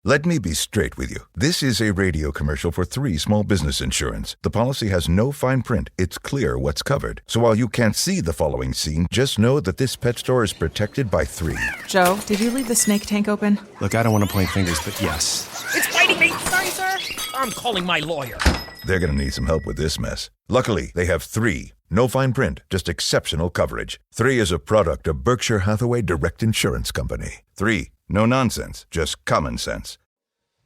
Let me be straight with you. This is a radio commercial for 3 Small Business Insurance. The policy has no fine print. It's clear what's covered. So while you can't see the following scene, just know that this pet store is protected by 3. Joe, did you leave the snake tank open? Look, I don't want to point fingers, but yes. It's biting me! Sorry, sir! I'm calling my lawyer. They're going to need some help with this mess. Luckily, they have 3. No fine print, just exceptional coverage. 3 is a product of Berkshire Hathaway Direct Insurance Company. 3. No nonsense, just common sense.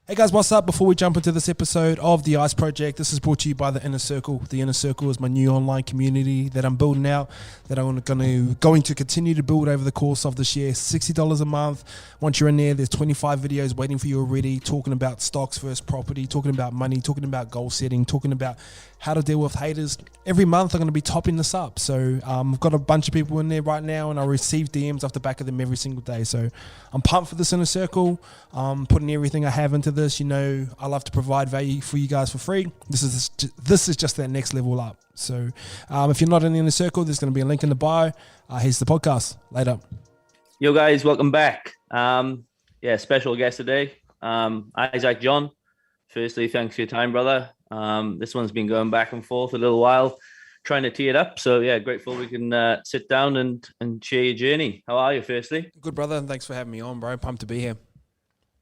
Hey guys, what's up? Before we jump into this episode of The Ice Project, this is brought to you by The Inner Circle. The Inner Circle is my new online community that I'm building out, that I'm going to continue to build over the course of this year. $60 a month. Once you're in there, there's 25 videos waiting for you already, talking about stocks versus property, talking about money, talking about goal setting, talking about how to deal with haters. Every month I'm going to be topping this up. So I've got a bunch of people in there right now, and I receive DMs off the back of them every single day. So I'm pumped for this Inner Circle. Putting everything I have into this. You know, I love to provide value for you guys for free. This is just that next level up. So if you're not in the Inner Circle, there's going to be a link in the bio. Here's the podcast. Later. Yo guys, welcome back. Special guest today, Isaac John. Firstly, thanks for your time, brother. This one's been going back and forth a little while, trying to tee it up. So yeah, grateful we can sit down and share your journey. How are you, firstly? Good, brother, and thanks for having me on, bro. Pumped to be here.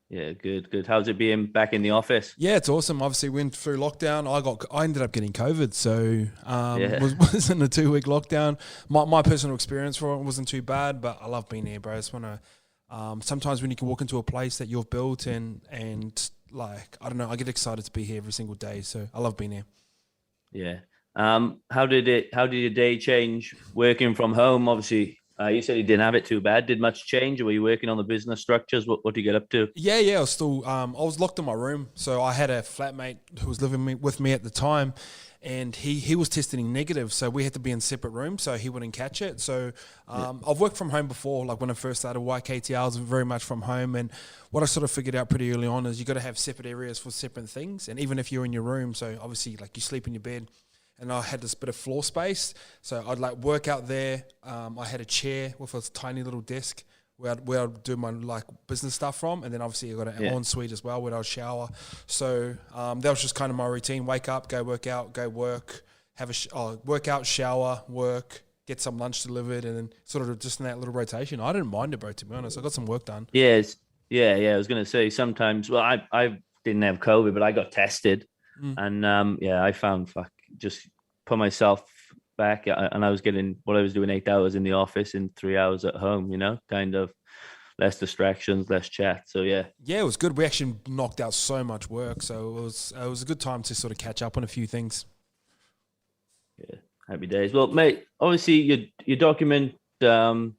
Yeah, good. How's it being back in the office? Yeah, it's awesome. Obviously, went through lockdown. I ended up getting COVID, so was in a 2-week lockdown. My personal experience for it wasn't too bad, but I love being here, bro. It's when sometimes when you can walk into a place that you've built and like, I don't know, I get excited to be here every single day. So I love being here. Yeah. How did your day change working from home? Obviously, you said you didn't have it too bad. Did much change? Or were you working on the business structures? What did you get up to? Yeah. I was still, I was locked in my room. So I had a flatmate who was living with me at the time, and he was testing negative. So we had to be in separate rooms so he wouldn't catch it. So I've worked from home before. Like when I first started YKTR, I was very much from home. And what I sort of figured out pretty early on is you got to have separate areas for separate things. And even if you're in your room, so obviously like you sleep in your bed, and I had this bit of floor space. So I'd like work out there. I had a chair with a tiny little desk where I'd do my like business stuff from. And then obviously I got an ensuite as well where I'll shower. So that was just kind of my routine. Wake up, go work out, go work, have a workout, shower, work, get some lunch delivered, and then sort of just in that little rotation. I didn't mind it, bro, to be honest. I got some work done. Yeah. I was going to say sometimes, well, I didn't have COVID, but I got tested. And I found just put myself back, and I was getting what I was doing 8 hours in the office and 3 hours at home, you know, kind of less distractions, less chat. So yeah, it was good. We actually knocked out so much work, so it was a good time to sort of catch up on a few things. Yeah, happy days. Well, mate, obviously you document the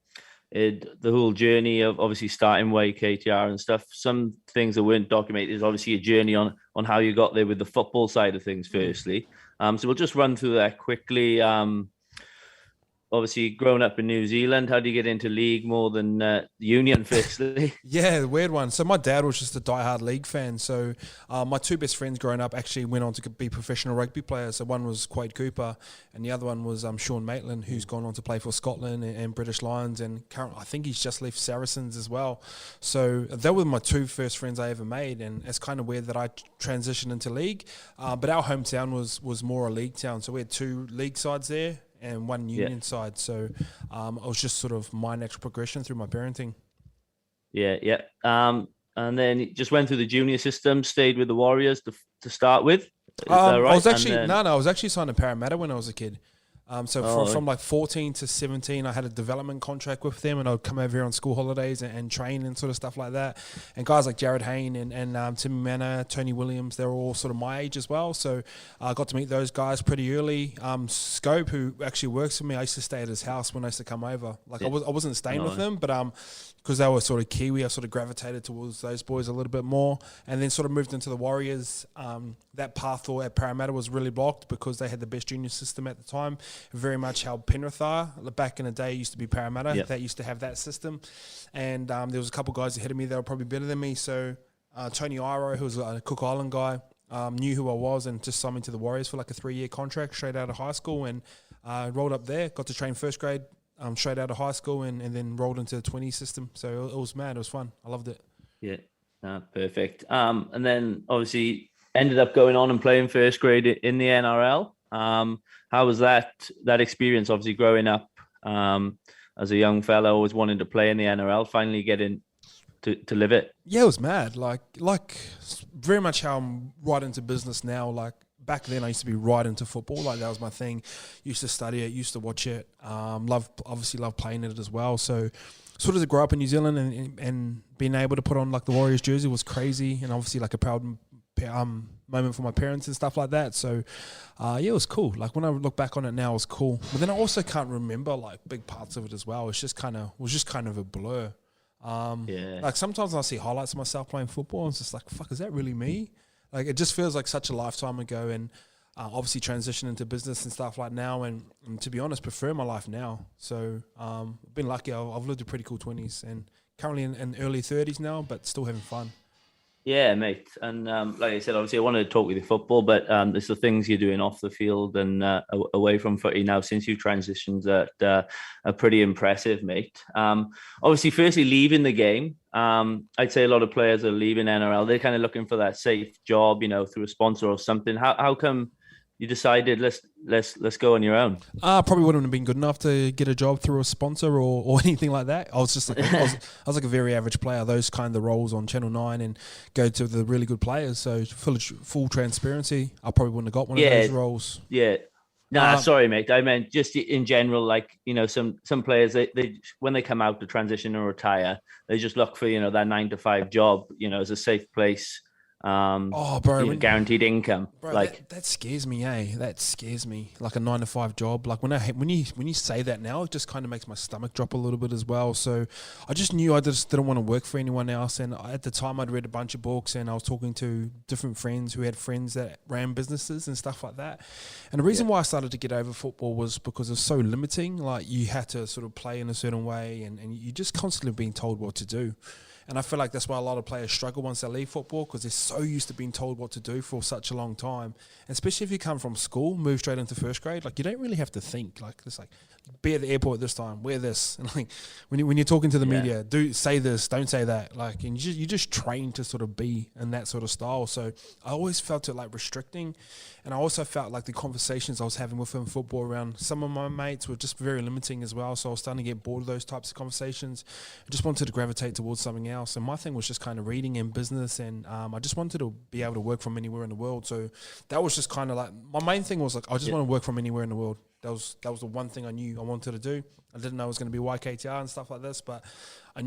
whole journey of obviously starting YKTR and stuff. Some things that weren't documented is obviously a journey on how you got there with the football side of things firstly. So we'll just run through that quickly. Obviously, growing up in New Zealand, how do you get into league more than the Union, firstly? Yeah, the weird one. So my dad was just a diehard league fan. So my 2 best friends growing up actually went on to be professional rugby players. So one was Quade Cooper, and the other one was Sean Maitland, who's gone on to play for Scotland and British Lions, and currently I think he's just left Saracens as well. So they were my 2 first friends I ever made, and it's kind of weird that I transitioned into league. But our hometown was more a league town. So we had 2 league sides there and 1 union side. So it was just sort of my natural progression through my parenting. Yeah. And then you just went through the junior system, stayed with the Warriors to start with. Is that right? I was actually I was actually signed to Parramatta when I was a kid. From like 14 to 17, I had a development contract with them, and I would come over here on school holidays and train and sort of stuff like that. And guys like Jared Hayne and Timmy Manor, Tony Williams, they were all sort of my age as well. So I got to meet those guys pretty early. Scope, who actually works for me, I used to stay at his house when I used to come over. I wasn't staying with them, but because they were sort of Kiwi, I sort of gravitated towards those boys a little bit more, and then sort of moved into the Warriors. That path at Parramatta was really blocked because they had the best junior system at the time, very much how Penrith are. Back in the day, it used to be Parramatta. That used to have that system. And there was a couple guys ahead of me that were probably better than me. So Tony Iro, who was a Cook Island guy, knew who I was and just signed me to the Warriors for like a 3-year contract straight out of high school, and rolled up there, got to train first grade straight out of high school, and then rolled into the 20 system. So it was mad. It was fun. I loved it. Yeah. Perfect. And then obviously ended up going on and playing first grade in the NRL. How was that experience? Obviously growing up as a young fella, always wanting to play in the NRL, finally getting to live it. Yeah, it was mad. Like very much how I'm right into business now. Like back then, I used to be right into football. Like that was my thing. Used to study it. Used to watch it. Obviously love playing it as well. So sort of to grow up in New Zealand and being able to put on like the Warriors jersey was crazy, and obviously like a proud moment for my parents and stuff like that. So yeah, it was cool. Like when I look back on it now, it was cool. But then I also can't remember like big parts of it as well. It was just kind of a blur. Like sometimes I see highlights of myself playing football and it's just like, fuck, is that really me? Like it just feels like such a lifetime ago, and obviously transition into business and stuff like now, and to be honest, prefer my life now. So I've been lucky. I've lived a pretty cool 20s and currently in early 30s now, but still having fun. Yeah, mate. And like I said, obviously I wanted to talk with you football, but there's the things you're doing off the field and away from footy now since you transitioned that are pretty impressive, mate. Obviously, firstly, leaving the game. I'd say a lot of players are leaving NRL. They're kind of looking for that safe job, through a sponsor or something. How come you decided let's go on your own? Probably wouldn't have been good enough to get a job through a sponsor or anything like that. I was just like I was like a very average player. Those kind of roles on Channel 9 and go to the really good players. So full transparency, I probably wouldn't have got one of those roles. Yeah. Nah, sorry, mate. I meant just in general, like, some players, they when they come out to transition or retire, they just look for, that 9-to-5 job, as a safe place. Bro, guaranteed income. Bro, like that scares me, That scares me. Like a 9-to-5 job. Like when you say that now, it just kind of makes my stomach drop a little bit as well. So I just knew I just didn't want to work for anyone else. And at the time, I'd read a bunch of books and I was talking to different friends who had friends that ran businesses and stuff like that. And the reason why I started to get over football was because it's so limiting. Like you had to sort of play in a certain way, and you just constantly being told what to do. And I feel like that's why a lot of players struggle once they leave football, because they're so used to being told what to do for such a long time. And especially if you come from school, move straight into first grade, like you don't really have to think. Like it's like, be at the airport this time, wear this. And like when you're talking to the media, say this, don't say that. Like, and you just train to sort of be in that sort of style. So I always felt it like restricting. And I also felt like the conversations I was having within football around some of my mates were just very limiting as well. So I was starting to get bored of those types of conversations. I just wanted to gravitate towards something else. And my thing was just kind of reading and business. And I just wanted to be able to work from anywhere in the world. So that was just kind of like, my main thing was like, I just want to work from anywhere in the world. That was the one thing I knew I wanted to do. I didn't know it was going to be YKTR and stuff like this, but I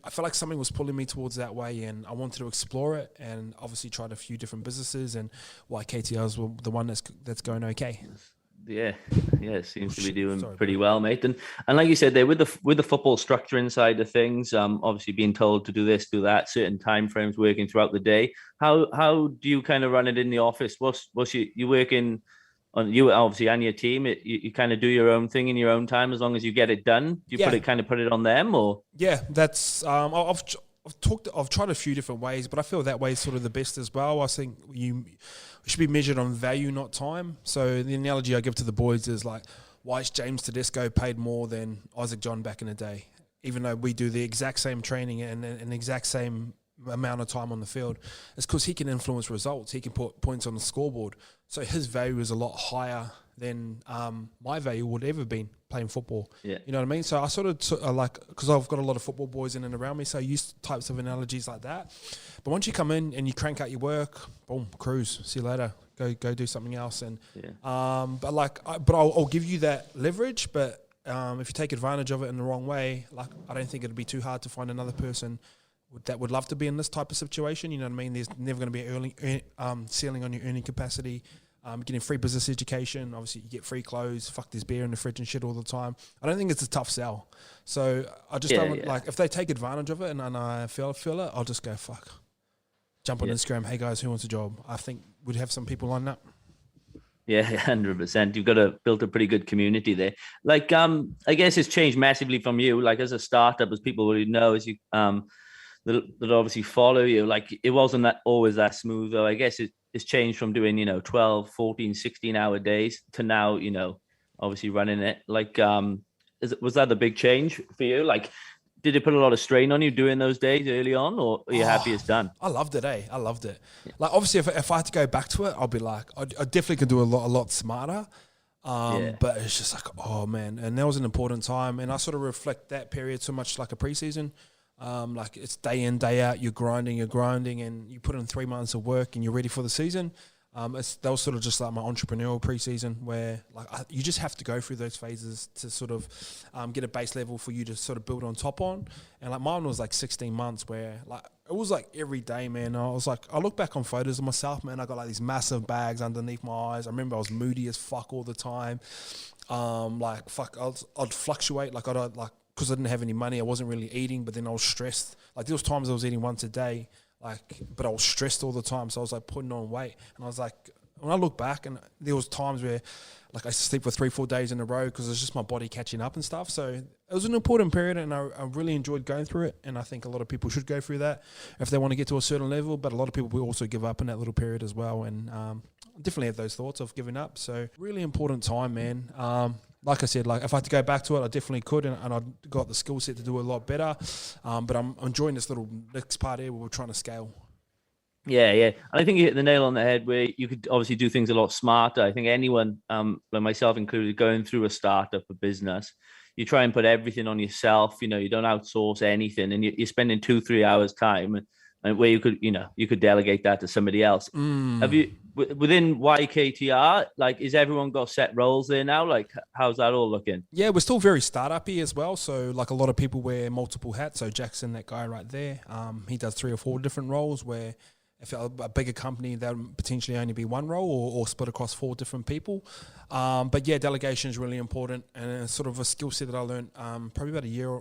felt like something was pulling me towards that way, and I wanted to explore it, and obviously tried a few different businesses, and YKTR is the one that's going okay. Yeah, it seems to be doing pretty well, mate. And like you said, there with the football structure inside of things, obviously being told to do this, do that, certain time frames, working throughout the day. How do you kind of run it in the office? What's you working on, you obviously and your team? You kind of do your own thing in your own time as long as you get it done. Do you put it on them, or? Yeah, that's I've tried a few different ways, but I feel that way is sort of the best as well. I think you should be measured on value, not time. So the analogy I give to the boys is like, why is James Tedesco paid more than Isaac John back in the day? Even though we do the exact same training and an exact same amount of time on the field, it's because he can influence results. He can put points on the scoreboard. So his value is a lot higher than my value would ever been playing football. Yeah. You know what I mean? So I sort of like, because I've got a lot of football boys in and around me, so I use types of analogies like that. But once you come in and you crank out your work, boom, cruise, see you later, go do something else. And but I'll give you that leverage, but if you take advantage of it in the wrong way, like I don't think it'd be too hard to find another person that would love to be in this type of situation. You know what I mean? There's never going to be an ceiling on your earning capacity. Getting free business education, obviously you get free clothes, there's beer in the fridge and shit all the time. I don't think it's a tough sell. So I just like, if they take advantage of it and I feel it, I'll just go, fuck. Jump on Instagram, hey guys, who wants a job? I think we'd have some people lined up. Yeah, 100%. You've got built a pretty good community there. Like, I guess it's changed massively from you. Like as a startup, as people already know, as you that obviously follow you, like it wasn't always that smooth, though. I guess it's changed from doing 12, 14, 16-hour days to now obviously running it. Like was that a big change for you? Like did it put a lot of strain on you doing those days early on, or are you happy it's done? I loved it, eh? I loved it. Like, obviously, if I had to go back to it, I'll be like, I definitely could do a lot smarter. But it's just like, oh man, and that was an important time, and I sort of reflect that period so much like a preseason. Like it's day in, day out, you're grinding, and you put in 3 months of work, and you're ready for the season. That was sort of just like my entrepreneurial preseason, where like you just have to go through those phases to sort of get a base level for you to sort of build on top on. And like mine was like 16 months, where like it was like every day, man. I was like, I look back on photos of myself, man. I got like these massive bags underneath my eyes. I remember I was moody as fuck all the time. Like fuck, I'd fluctuate. Like I'd like, because I didn't have any money, I wasn't really eating, but then I was stressed. Like there was times I was eating once a day. Like, but I was stressed all the time, so I was like putting on weight, and I was like, when I look back, and there was times where, like, I used to sleep for 3-4 days in a row because it's just my body catching up and stuff. So it was an important period, and I really enjoyed going through it. And I think a lot of people should go through that if they want to get to a certain level. But a lot of people will also give up in that little period as well. And definitely have those thoughts of giving up. So really important time, man. Like I said, like if I had to go back to it, I definitely could, and I got the skill set to do a lot better. But I'm enjoying this little next part here where we're trying to scale. Yeah. And I think you hit the nail on the head where you could obviously do things a lot smarter. I think anyone, like myself included, going through a startup, a business, you try and put everything on yourself. You know, you don't outsource anything, and you're spending 2-3 hours time, and where you could delegate that to somebody else. Have you within YKTR? Like, is everyone got set roles there now? Like, how's that all looking? Yeah, we're still very startup-y as well. So, like, a lot of people wear multiple hats. So Jackson, that guy right there, he does 3 or 4 different roles. Where if a bigger company, that would potentially only be one role or split across 4 different people. But yeah, delegation is really important, and it's sort of a skill set that I learned probably about a year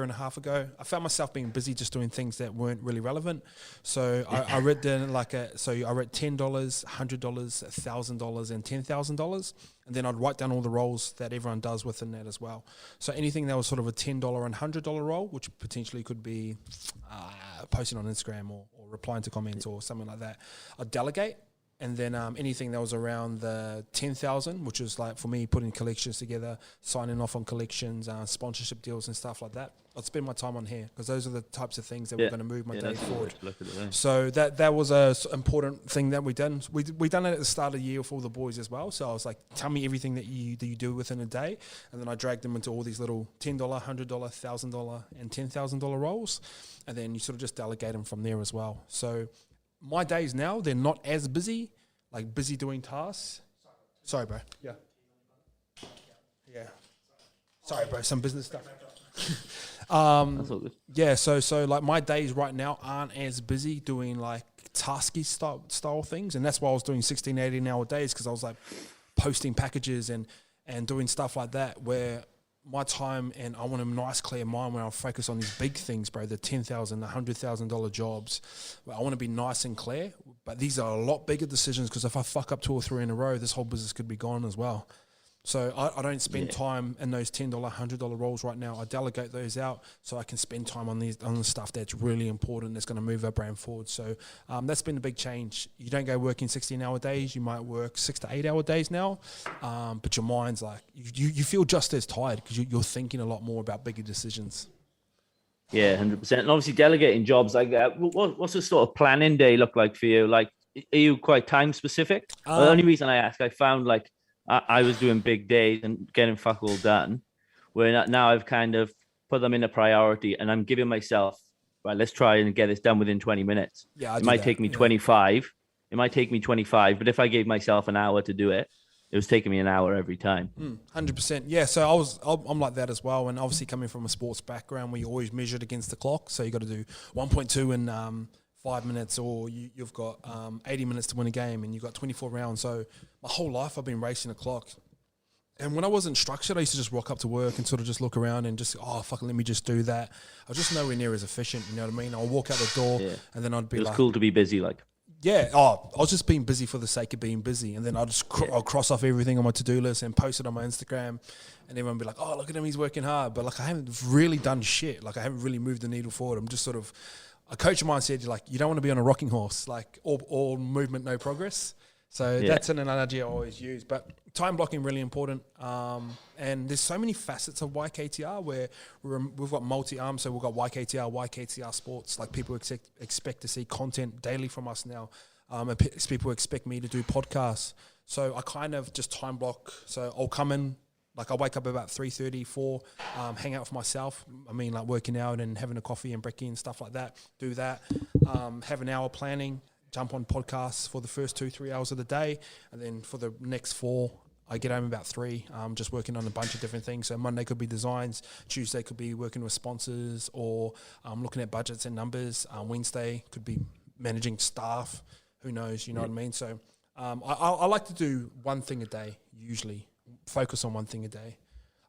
and a half ago. I found myself being busy just doing things that weren't really relevant. So I read I read $10, $100, $1,000, and $10,000. And then I'd write down all the roles that everyone does within that as well. So anything that was sort of a $10 and $100 role, which potentially could be posting on Instagram or replying to comments or something like that, I'd delegate. And then anything that was around the 10,000, which was like for me putting collections together, signing off on collections, sponsorship deals and stuff like that, I'd spend my time on here because those are the types of things that were going to move my day forward. So that was a important thing that we done. We done it at the start of the year with all the boys as well. So I was like, tell me everything that you do within a day, and then I dragged them into all these little $10, $100, $1,000, and $10,000 roles, and then you sort of just delegate them from there as well. So my days now, they're not as busy, like busy doing tasks. Sorry, bro. Yeah. Sorry, bro. Some business stuff. That's all good. Yeah, so like my days right now aren't as busy doing like tasky style things, and that's why I was doing 16, 18-hour days, because I was like posting packages and doing stuff like that, where my time, and I want a nice clear mind where I'll focus on these big things, bro, the $10,000, the $100,000 jobs. Where I want to be nice and clear, but these are a lot bigger decisions, because if I fuck up 2 or 3 in a row, this whole business could be gone as well. So I don't spend time in those $10, $100 roles right now. I delegate those out so I can spend time on the stuff that's really important, that's going to move our brand forward. So that's been a big change. You don't go working 16-hour days. You might work 6 to 8 hour days now, but your mind's like, you feel just as tired because you're thinking a lot more about bigger decisions. Yeah, 100%. And obviously delegating jobs like that. What's the sort of planning day look like for you? Like, are you quite time specific? The only reason I ask, I found like I was doing big days and getting fuck all done, where now I've kind of put them in a priority, and I'm giving myself, right, let's try and get this done within 20 minutes. Yeah, it might take me 25. It might take me 25, but if I gave myself an hour to do it, it was taking me an hour every time. 100%. Yeah, so I'm like that as well. And obviously coming from a sports background where you always measured against the clock, so you got to do 1.2 in 5 minutes, or you've got 80 minutes to win a game, and you've got 24 rounds. So my whole life I've been racing a clock. And when I wasn't structured, I used to just rock up to work and sort of just look around and just, let me just do that. I was just nowhere near as efficient, you know what I mean? I'll walk out the door and then I'd be like... It was cool to be busy, like... Yeah, I was just being busy for the sake of being busy. And then I'll cross off everything on my to-do list and post it on my Instagram. And everyone would be like, oh, look at him, he's working hard. But like, I haven't really done shit. Like, I haven't really moved the needle forward. I'm just sort of... A coach of mine said, like, you don't want to be on a rocking horse, like all movement, no progress. So that's an analogy I always use. But time blocking really important. And there's so many facets of YKTR where we've got multi-arm. So we've got YKTR Sports. Like people expect to see content daily from us now. People expect me to do podcasts. So I kind of just time block. So I'll come in, like I wake up about 3:30, 4, hang out with myself. I mean, like working out and having a coffee and brekkie and stuff like that. Do that. Have an hour planning. Jump on podcasts for the first 2-3 hours of the day, and then for the next 4, I get home about 3, just working on a bunch of different things. So Monday could be designs, Tuesday could be working with sponsors or looking at budgets and numbers. Wednesday could be managing staff. Who knows? You know what I mean? So I like to do one thing a day, usually. Focus on one thing a day.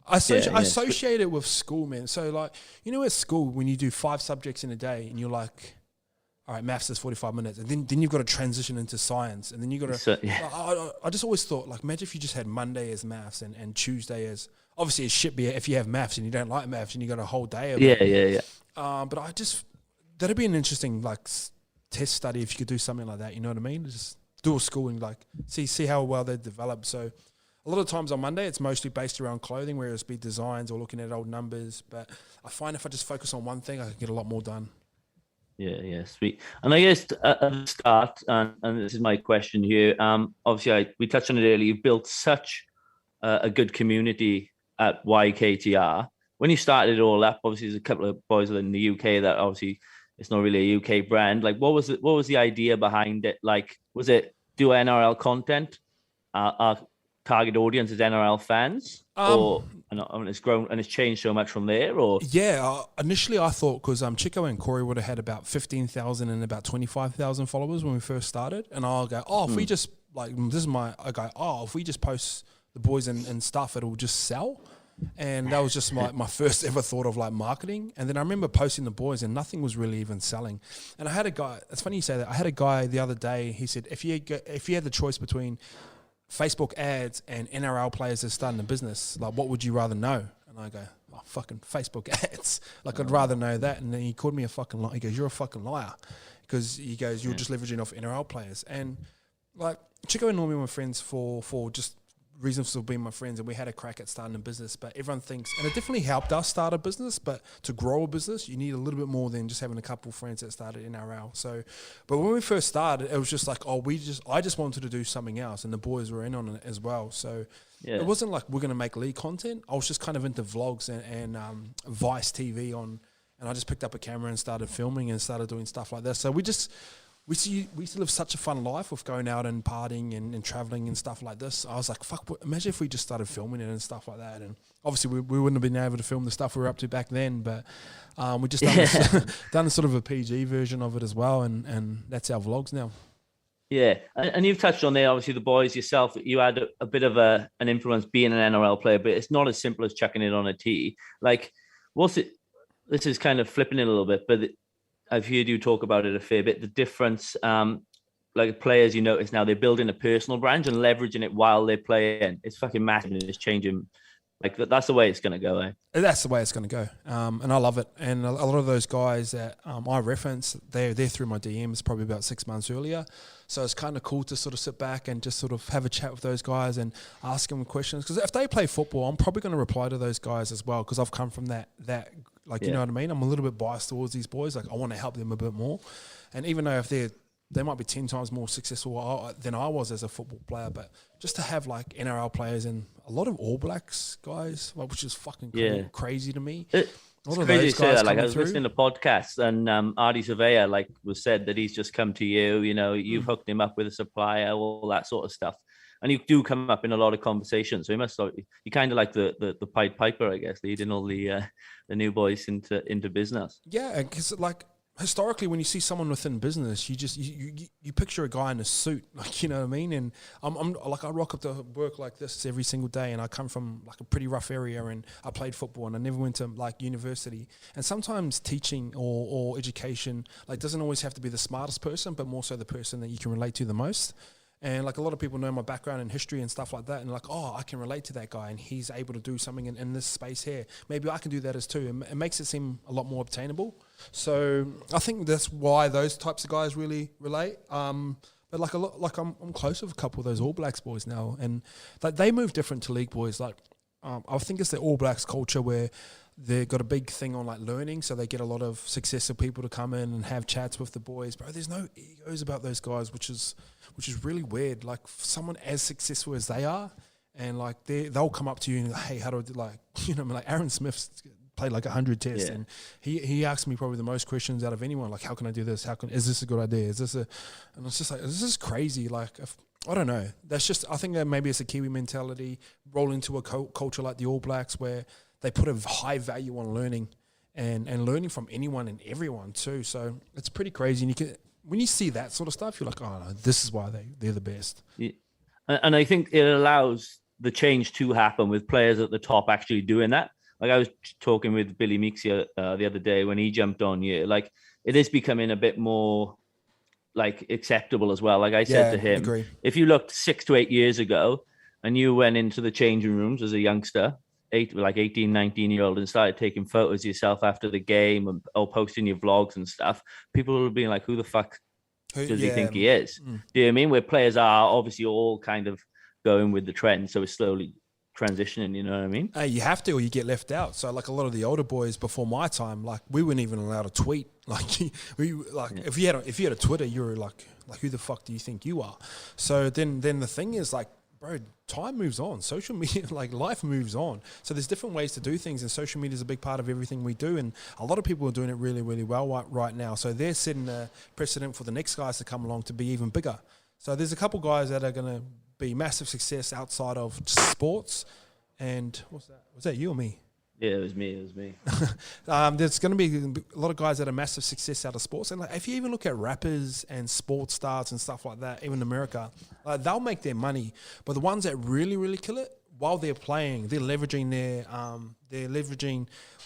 I associate it with school, man. So like, you know, at school, when you do 5 subjects in a day and you're like, all right, maths is 45 minutes, and then you've got to transition into science, and then you've got to. I just always thought, like, imagine if you just had Monday as maths and Tuesday as, obviously it should be if you have maths and you don't like maths and you got a whole day of it. But that'd be an interesting like test study if you could do something like that. You know what I mean? Just do a schooling, like see how well they develop. So a lot of times on Monday, it's mostly based around clothing, whereas be designs or looking at old numbers. But I find if I just focus on one thing, I can get a lot more done. Yeah, sweet. And I guess at the start, and this is my question here, obviously we touched on it earlier, you've built such a good community at YKTR. When you started it all up, obviously there's a couple of boys in the UK that obviously it's not really a UK brand. Like, what was the idea behind it? Like, was it do NRL content? Our target audience is NRL fans? And it's grown and it's changed so much from there, or initially I thought because Chico and Corey would have had about 15,000 and about 25,000 followers when we first started, and I'll go, if we just if we just post the boys and stuff, it'll just sell. And that was just my first ever thought of like marketing. And then I remember posting the boys and nothing was really even selling. And I had a guy, it's funny you say that, I had a guy the other day, he said, if you had the choice between Facebook ads and NRL players that are starting a business, like what would you rather know? And I go, fucking Facebook ads. Like I'd rather know that. And then he called me a fucking liar. He goes, you're a fucking liar. Because he goes, you're just leveraging off NRL players. And like Chico and Normie were friends for just reasons for being my friends, and we had a crack at starting a business, but everyone thinks, and it definitely helped us start a business, but to grow a business, you need a little bit more than just having a couple of friends that started NRL. So, but when we first started, it was just like, I just wanted to do something else, and the boys were in on it as well. So it wasn't like we're going to make lead content. I was just kind of into vlogs and Vice TV and I just picked up a camera and started filming and started doing stuff like that. So we used to live such a fun life with going out and partying and traveling and stuff like this. I was like, fuck, imagine if we just started filming it and stuff like that. And obviously we wouldn't have been able to film the stuff we were up to back then, but we just done sort of a PG version of it as well. And that's our vlogs now. Yeah. And you've touched on there, obviously the boys yourself, you had a bit of an influence being an NRL player, but it's not as simple as chucking it on a tee. Like, this is kind of flipping it a little bit, but I've heard you talk about it a fair bit. The difference, like players, you notice now they're building a personal brand and leveraging it while they're playing. It's fucking massive and it's changing. Like that's the way it's going to go. That's the way it's going to go, and I love it. And a lot of those guys that I reference, they're through my DMs probably about 6 months earlier. So it's kind of cool to sort of sit back and just sort of have a chat with those guys and ask them questions. Because if they play football, I'm probably going to reply to those guys as well because I've come from that like, you know what I mean? I'm a little bit biased towards these boys. Like, I want to help them a bit more. And even though if they might be 10 times more successful than I was as a football player, but just to have like NRL players and a lot of All Blacks guys, like, which is fucking crazy to me. It's crazy to say that. Like, I was listening to podcasts and Artie Surveyor was said that he's just come to you, you've hooked him up with a supplier, all that sort of stuff. And you do come up in a lot of conversations. So you kind of like the Pied Piper, I guess, leading all the new boys into business. Yeah, because like historically, when you see someone within business, you picture a guy in a suit, like, you know what I mean. And I'm like, I rock up to work like this every single day, and I come from like a pretty rough area, and I played football, and I never went to like university. And sometimes teaching or education like doesn't always have to be the smartest person, but more so the person that you can relate to the most. And like a lot of people know my background in history and stuff like that, and like, I can relate to that guy, and he's able to do something in this space here. Maybe I can do that as too. It makes it seem a lot more obtainable. So I think that's why those types of guys really relate. But But like a lot, like I'm close with a couple of those All Blacks boys now, and like they move different to league boys. Like I think it's the All Blacks culture where they've got a big thing on like learning, so they get a lot of successful people to come in and have chats with the boys. Bro, there's no egos about those guys, which is really weird. Like someone as successful as they are, and like they'll come up to you and like, hey, how do I do, like, you know, like Aaron Smith's played like 100 tests, and he asked me probably the most questions out of anyone. Like, how can I do this? Is this a good idea? Is this and it's just like, this is crazy. Like, I don't know. That's just, I think that maybe it's a Kiwi mentality, roll into a culture like the All Blacks where they put a high value on learning and learning from anyone and everyone too. So it's pretty crazy. And when you see that sort of stuff, you're like, oh no, this is why they're the best. Yeah. And I think it allows the change to happen with players at the top actually doing that. Like I was talking with Billy Meeks the other day when he jumped on you. Like it is becoming a bit more like acceptable as well. Like I said to him, if you looked 6 to 8 years ago and you went into the changing rooms as a youngster, 18, 19-year-old, and started taking photos of yourself after the game or posting your vlogs and stuff, people will be like, who the fuck does he think he is? Do you know what I mean? Where players are obviously all kind of going with the trend, so it's slowly transitioning, you know what I mean? You have to, or you get left out. So like a lot of the older boys before my time, like we weren't even allowed to tweet. Like if you had a Twitter, you were like who the fuck do you think you are? So then the thing is like, bro, time moves on. Social media, like life moves on. So there's different ways to do things, and social media is a big part of everything we do. And a lot of people are doing it really, really well right now. So they're setting a precedent for the next guys to come along to be even bigger. So there's a couple guys that are going to be massive success outside of sports. And what's that? Was that you or me? Yeah, it was me. There's going to be a lot of guys that are massive success out of sports. And like, if you even look at rappers and sports stars and stuff like that, even in America, they'll make their money. But the ones that really, really kill it, while they're playing, they're leveraging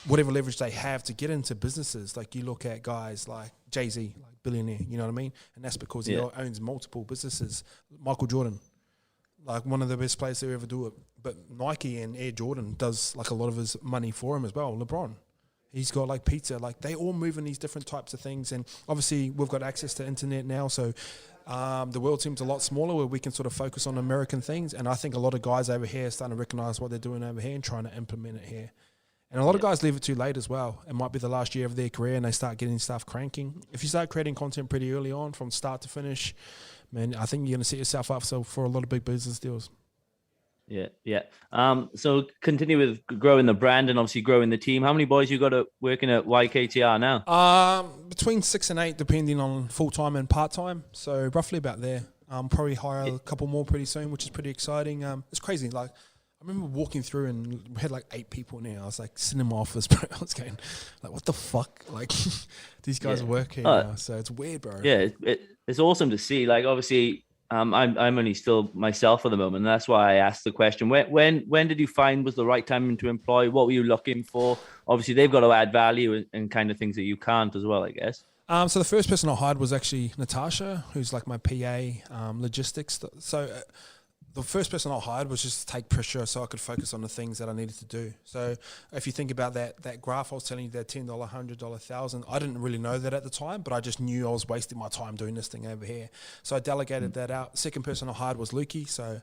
whatever leverage they have to get into businesses. Like you look at guys like Jay-Z, like billionaire, you know what I mean? And that's because he owns multiple businesses. Michael Jordan, like one of the best players to ever do it. But Nike and Air Jordan does like a lot of his money for him as well. LeBron, he's got like pizza. Like they all move in these different types of things. And obviously we've got access to internet now. So the world seems a lot smaller where we can sort of focus on American things. And I think a lot of guys over here are starting to recognize what they're doing over here and trying to implement it here. And a lot of guys leave it too late as well. It might be the last year of their career and they start getting stuff cranking. If you start creating content pretty early on from start to finish, man, I think you're going to set yourself up for a lot of big business deals. Yeah. So continue with growing the brand and obviously growing the team. How many boys you got working at YKTR now? Between 6 and 8, depending on full-time and part-time. So roughly about there. Probably hire a couple more pretty soon, which is pretty exciting. It's crazy. Like I remember walking through and we had like 8 people in there. I was like sitting in my office, bro. I was going like, what the fuck? Like these guys are working now. So it's weird, bro. Yeah, it's awesome to see. Like obviously, I'm only still myself at the moment. And that's why I asked the question. When did you find was the right time to employ? What were you looking for? Obviously, they've got to add value and kind of things that you can't as well, I guess. So the first person I hired was actually Natasha, who's like my PA, logistics. So the first person I hired was just to take pressure so I could focus on the things that I needed to do. So if you think about that graph I was telling you, that $10, $100, $1,000, I didn't really know that at the time, but I just knew I was wasting my time doing this thing over here. So I delegated that out. Second person I hired was Lukey. So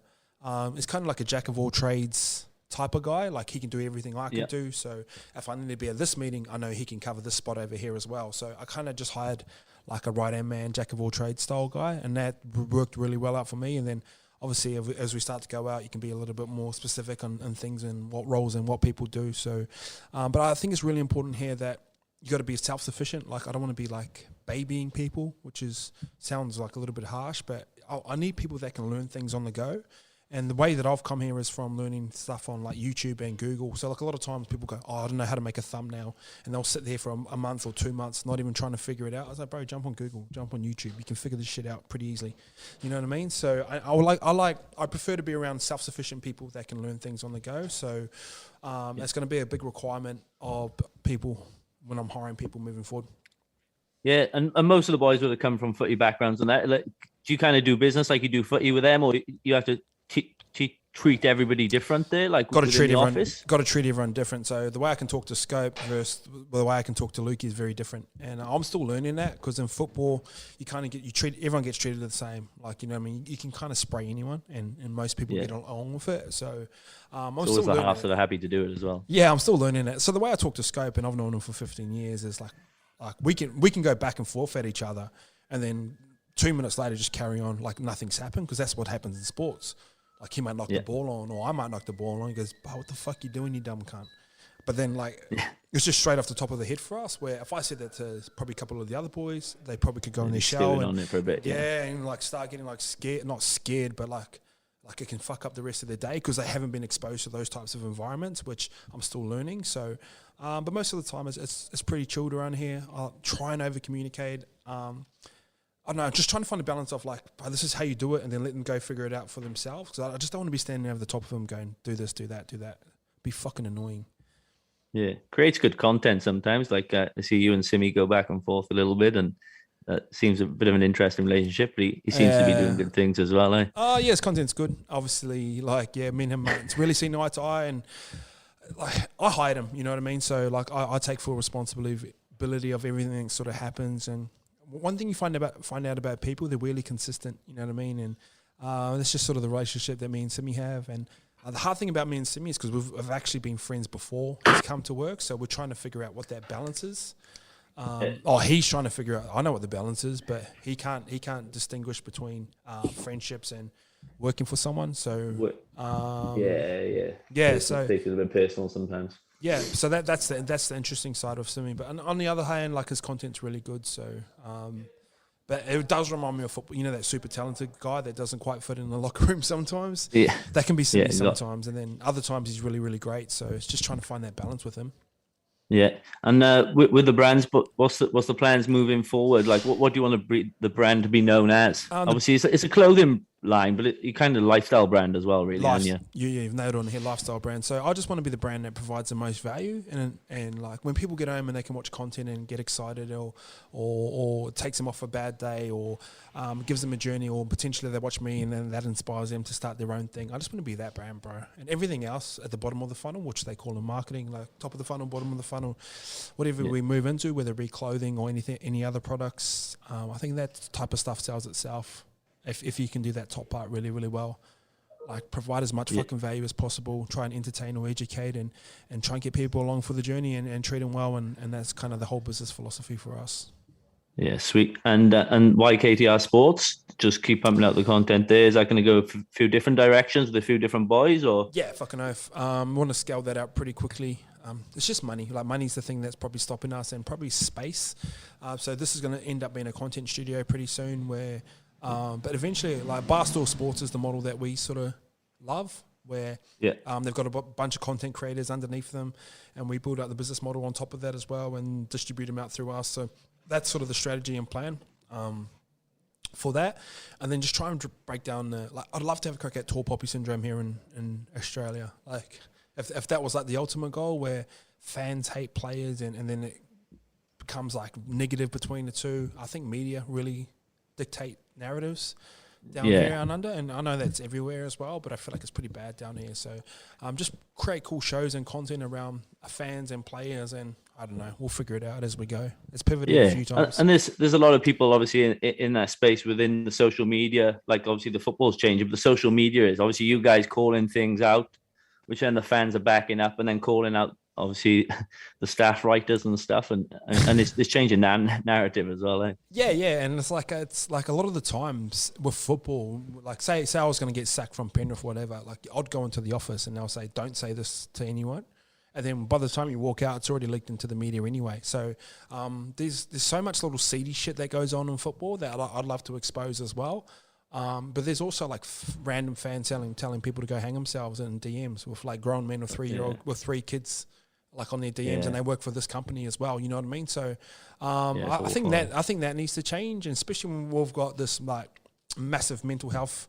it's kind of like a jack of all trades type of guy. Like he can do everything I can do. So if I need to be at this meeting, I know he can cover this spot over here as well. So I kind of just hired like a right-hand man, jack of all trades style guy, and that worked really well out for me. And then obviously, as we start to go out, you can be a little bit more specific on things and what roles and what people do. So, but I think it's really important here that you got to be self-sufficient. Like, I don't want to be like babying people, which sounds like a little bit harsh, but I need people that can learn things on the go. And the way that I've come here is from learning stuff on like YouTube and Google. So like a lot of times people go, I don't know how to make a thumbnail. And they'll sit there for a month or 2 months, not even trying to figure it out. I was like, bro, jump on Google, jump on YouTube. You can figure this shit out pretty easily. You know what I mean? So I prefer to be around self-sufficient people that can learn things on the go. So that's going to be a big requirement of people when I'm hiring people moving forward. Yeah, and most of the boys would have come from footy backgrounds and that. Like, do you kind of do business like you do footy with them, or you have to treat everybody different there? Like, got to within treat the everyone. office? Got to treat everyone different. So the way I can talk to Scope versus the way I can talk to Luke is very different, and I'm still learning that because in football you kind of everyone gets treated the same. Like, you know what I mean? You can kind of spray anyone, and most people get along with it. So I'm It's still always the learning. half that are happy to do it as well. Yeah, I'm still learning it. So the way I talk to Scope, and I've known him for 15 years, is like we can go back and forth at each other, and then 2 minutes later just carry on like nothing's happened, because that's what happens in sports. Like, he might knock the ball on, or I might knock the ball on. He goes, "What the fuck you doing, you dumb cunt?" But then, like, it's just straight off the top of the head for us, where if I said that to probably a couple of the other boys, they probably could go in their shell and on it for a bit, and like start getting like scared, not scared, but like it can fuck up the rest of their day because they haven't been exposed to those types of environments, which I'm still learning. So, but most of the time it's pretty chilled around here. I'll try and over communicate. I don't know, just trying to find a balance of like, oh, this is how you do it, and then let them go figure it out for themselves. Because I just don't want to be standing over the top of them going, do this, do that, do that. Be fucking annoying. Yeah, creates good content sometimes. Like, I see you and Simi go back and forth a little bit, and seems a bit of an interesting relationship. But he seems to be doing good things as well, eh? Oh, yes, content's good. Obviously, like, yeah, me and him, it's really seen eye to eye, and like, I hired him, you know what I mean? So, like, I take full responsibility of everything that sort of happens. And one thing you find out about people, they're really consistent, you know what I mean? And that's just sort of the relationship that me and Simi have. And the hard thing about me and Simi is because we've actually been friends before he's come to work, so we're trying to figure out what that balance is. He's trying to figure out. I know what the balance is, but he can't distinguish between friendships and working for someone. So yeah. So Take it a bit personal sometimes. yeah, so that's the interesting side of Simi. But on the other hand, like, his content's really good. So, but it does remind me of football. You know, that super talented guy that doesn't quite fit in the locker room sometimes. Yeah, that can be Simi sometimes, and then other times he's really, really great. So it's just trying to find that balance with him. Yeah, and with the brands, but what's the plans moving forward? Like, what do you want the brand to be known as? Obviously, it's a clothing line, but you kind of lifestyle brand as well, really, aren't you? You've nailed it on here, lifestyle brand. So I just want to be the brand that provides the most value, and like, when people get home and they can watch content and get excited, or it takes them off a bad day, or gives them a journey, or potentially they watch me and then that inspires them to start their own thing. I just want to be that brand, bro. And everything else at the bottom of the funnel, which they call in marketing, like top of the funnel, bottom of the funnel, whatever we move into, whether it be clothing or any other products, I think that type of stuff sells itself. If you can do that top part really, really well, like, provide as much fucking value as possible, try and entertain or educate, and try and get people along for the journey, and treat them well, and that's kind of the whole business philosophy for us. Yeah, sweet. And YKTR Sports, just keep pumping out the content there. Is that going to go a few different directions with a few different boys, or? Yeah, fucking oath. We want to scale that out pretty quickly. It's just money. Like, money's the thing that's probably stopping us, and probably space. So this is going to end up being a content studio pretty soon, where... but eventually, like, Barstool Sports is the model that we sort of love, where they've got a bunch of content creators underneath them, and we build out the business model on top of that as well, and distribute them out through us. So that's sort of the strategy and plan for that. And then just try and break down I'd love to have a crack at tall poppy syndrome here in Australia. Like, if that was like the ultimate goal, where fans hate players, and then it becomes like negative between the two. I think media really dictate narratives down here and under, and I know that's everywhere as well, but I feel like it's pretty bad down here. So just create cool shows and content around fans and players, and I don't know, we'll figure it out as we go. It's pivoted a few times. And there's a lot of people obviously in that space within the social media. Like, obviously the football's changing, but the social media is obviously you guys calling things out, which then the fans are backing up, and then calling out obviously the staff writers and stuff, and it's changing that narrative as well, eh? Yeah, and it's like a lot of the times with football, like, say I was going to get sacked from Penrith or whatever, like, I'd go into the office and they'll say, don't say this to anyone, and then by the time you walk out, it's already leaked into the media anyway. So there's so much little seedy shit that goes on in football that I'd love to expose as well. But there's also like random fans telling people to go hang themselves in DMs with like grown men or 3-year-old with 3 kids, like, on their DMs, and they work for this company as well. You know what I mean? So I think that needs to change, and especially when we've got this like massive mental health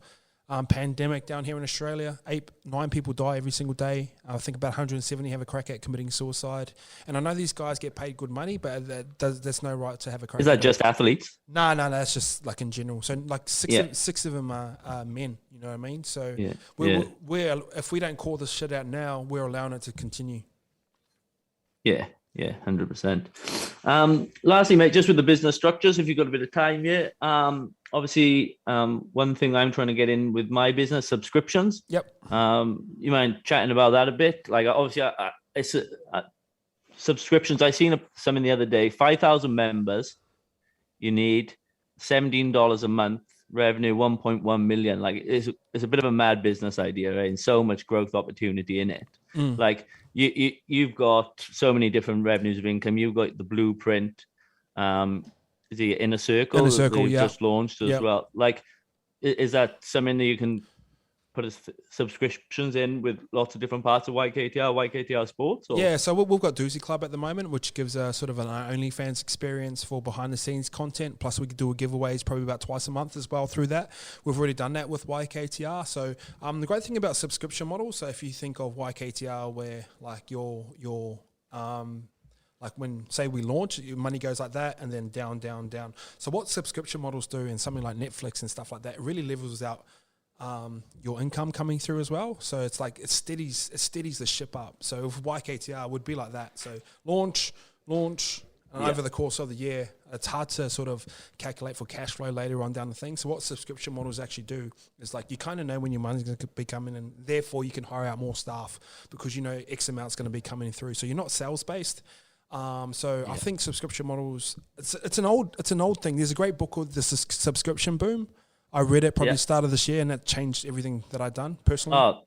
pandemic down here in Australia. 9 people die every single day. I think about 170 have a crack at committing suicide. And I know these guys get paid good money, but there's no right to have a crack. Is that just athletes? No, that's just like in general. So like six of them are men. You know what I mean? So we're if we don't call this shit out now, we're allowing it to continue. Yeah, 100%. Lastly, mate, just with the business structures, if you've got a bit of time here, obviously, one thing I'm trying to get in with my business, subscriptions. Yep. You mind chatting about that a bit? Like, obviously, it's subscriptions. I seen some in the other day. 5,000 members, you need $17 a month. Revenue 1.1 million. Like, it's a bit of a mad business idea, right? And so much growth opportunity in it. Like, you've got so many different revenues of income. You've got the blueprint. The Inner Circle just launched as well. Like, is that something that you can put subscriptions in with lots of different parts of YKTR Sports? Or? Yeah, so we've got Doozy Club at the moment, which gives a sort of an OnlyFans experience for behind the scenes content. Plus, we could do giveaways probably about twice a month as well through that. We've already done that with YKTR. So the great thing about subscription models, so if you think of YKTR where like your like when, say, we launch, your money goes like that and then down, down, down. So what subscription models do in something like Netflix and stuff like that, it really levels out your income coming through as well. So it's like it steadies the ship up. So if YKTR would be like that. So launch, and over the course of the year, it's hard to sort of calculate for cash flow later on down the thing. So what subscription models actually do is like you kind of know when your money's going to be coming in, and therefore you can hire out more staff because you know X amount's going to be coming through. So you're not sales based. I think subscription models, it's an old thing. There's a great book called The Subscription Boom. I read it probably start of this year, and that changed everything that I'd done personally.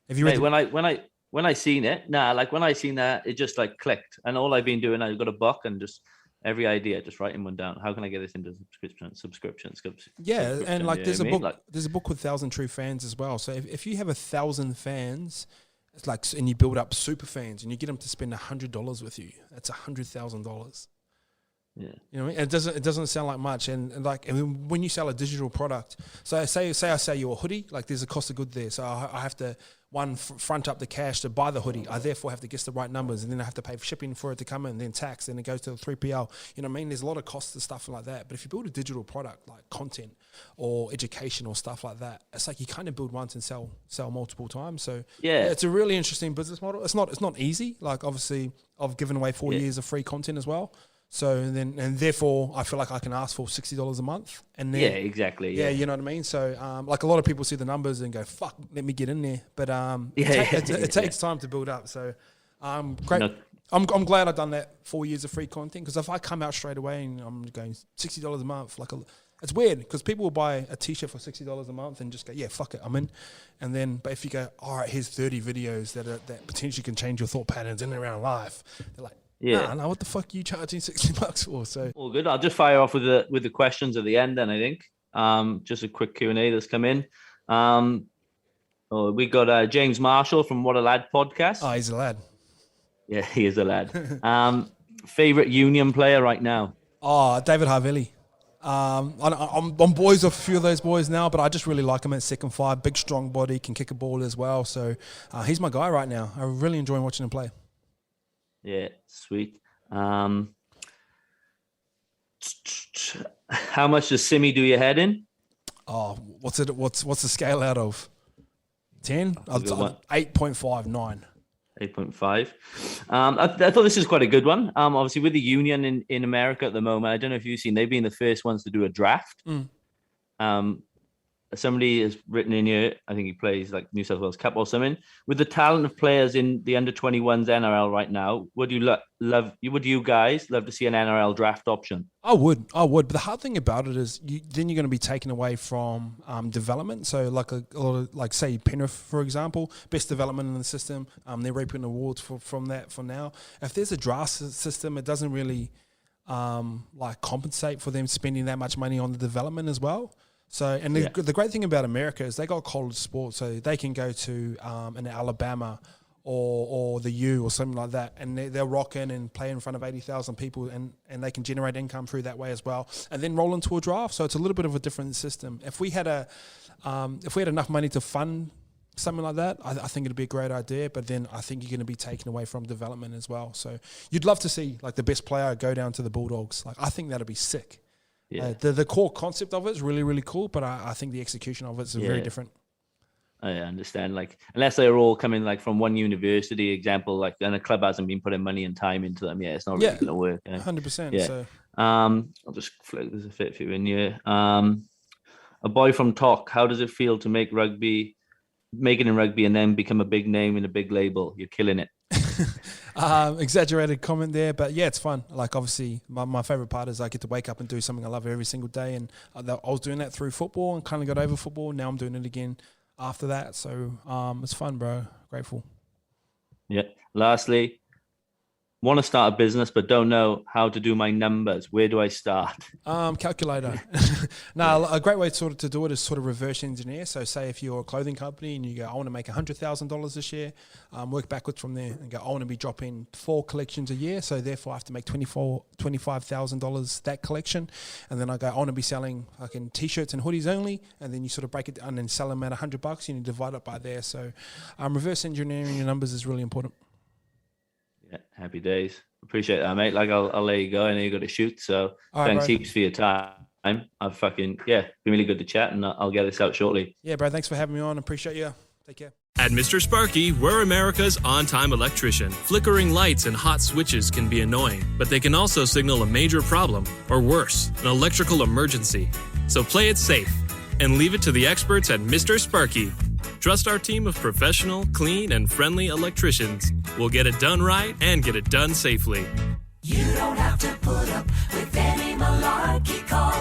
Have you read when I seen it? When I seen that, it just like clicked, and all I've been doing, I've got a book and just every idea, just writing one down. How can I get this into subscriptions? Yeah, and like there's a book, there's a book with 1,000 True Fans as well. So if you have 1,000 fans, it's like, and you build up super fans, and you get them to spend $100 with you, that's $100,000. Yeah, you know what I mean? It doesn't sound like much, and when you sell a digital product, so say I sell you a hoodie, like there's a cost of good there, so I have to front up the cash to buy the hoodie. I therefore have to guess the right numbers, and then I have to pay for shipping for it to come in, then tax, then it goes to the 3PL. You know what I mean? There's a lot of costs and stuff like that. But if you build a digital product like content or education or stuff like that, it's like you kind of build once and sell multiple times. So yeah, it's a really interesting business model. It's not easy. Like obviously, I've given away 4 years of free content as well. So and therefore I feel like I can ask for $60 a month, and then exactly. Yeah, you know what I mean. So like a lot of people see the numbers and go, "Fuck, let me get in there." But it takes time to build up. So great. I'm glad I've done that 4 years of free content, because if I come out straight away and I'm going $60 a month, it's weird because people will buy a T-shirt for $60 a month and just go, "Yeah, fuck it, I'm in." And then, but if you go, "All right, here's 30 videos that potentially can change your thought patterns in and around life," they're like, no, what the fuck are you charging $60 for? So all good. I'll just fire off with the questions at the end then, I think. Just a quick Q&A that's come in. We got James Marshall from What a Lad podcast. Oh, he's a lad. Yeah, he is a lad. Favorite Union player right now? Oh, David Harvili. I'm boys with a few of those boys now, but I just really like him at second five. Big, strong body, can kick a ball as well. So he's my guy right now. I really enjoy watching him play. Yeah, sweet. How much does Simi do your head in? Oh, what's the scale out of? 10? 8.5, 9. 8.5. I thought this is quite a good one. Obviously, with the Union in America at the moment, I don't know if you've seen, they've been the first ones to do a draft. Somebody has written in here, I think he plays like New South Wales Cup or something. With the talent of players in the under-21s NRL right now, would you guys love to see an NRL draft option? I would. But the hard thing about it is then you're going to be taken away from development. So like a lot of, like say Penrith, for example, best development in the system. They're reaping awards from that for now. If there's a draft system, it doesn't really compensate for them spending that much money on the development as well. So, and the great thing about America is they got college sports, so they can go to an Alabama or the U or something like that, and they'll rock in and play in front of 80,000 people, and they can generate income through that way as well, and then roll into a draft. So it's a little bit of a different system. If we had enough money to fund something like that, I think it'd be a great idea. But then I think you're going to be taken away from development as well. So you'd love to see like the best player go down to the Bulldogs. Like I think that'd be sick. Yeah. The core concept of it is really, really cool, but I think the execution of it is very different. I understand. Like, unless they're all coming like from one university, example, like, and a club hasn't been putting money and time into them, it's not really going to work. 100%. Yeah. So. I'll just flick. There's a fit for you in here. A boy from Talk. How does it feel to make it in rugby, and then become a big name in a big label? You're killing it. Exaggerated comment there, but yeah, it's fun. Like obviously my favorite part is I get to wake up and do something I love every single day, and I was doing that through football and kind of got over football. Now I'm doing it again after that, so it's fun, bro. Grateful. Yeah. Lastly, want to start a business but don't know how to do my numbers. Where do I start? Calculator. No, a great way to do it is sort of reverse engineer. So say if you're a clothing company and you go, I want to make $100,000 this year, work backwards from there and go, I want to be dropping 4 collections a year, so therefore I have to make $25,000 that collection. And then I go, I want to be selling fucking t-shirts and hoodies only, and then you sort of break it down and sell them at $100 and you divide it by there. So reverse engineering your numbers is really important. Yeah, happy days. Appreciate that, mate. Like, I'll let you go. I know you got to shoot, so all thanks right, heaps for your time. I've been really good to chat, and I'll get this out shortly. Yeah, bro. Thanks for having me on. Appreciate you. Take care. At Mr. Sparky, we're America's on-time electrician. Flickering lights and hot switches can be annoying, but they can also signal a major problem, or worse, an electrical emergency. So play it safe and leave it to the experts at Mr. Sparky. Trust our team of professional, clean, and friendly electricians. We'll get it done right and get it done safely. You don't have to put up with any malarkey. Call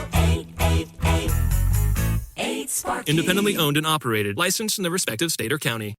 888-8-SPARKY. Independently owned and operated. Licensed in the respective state or county.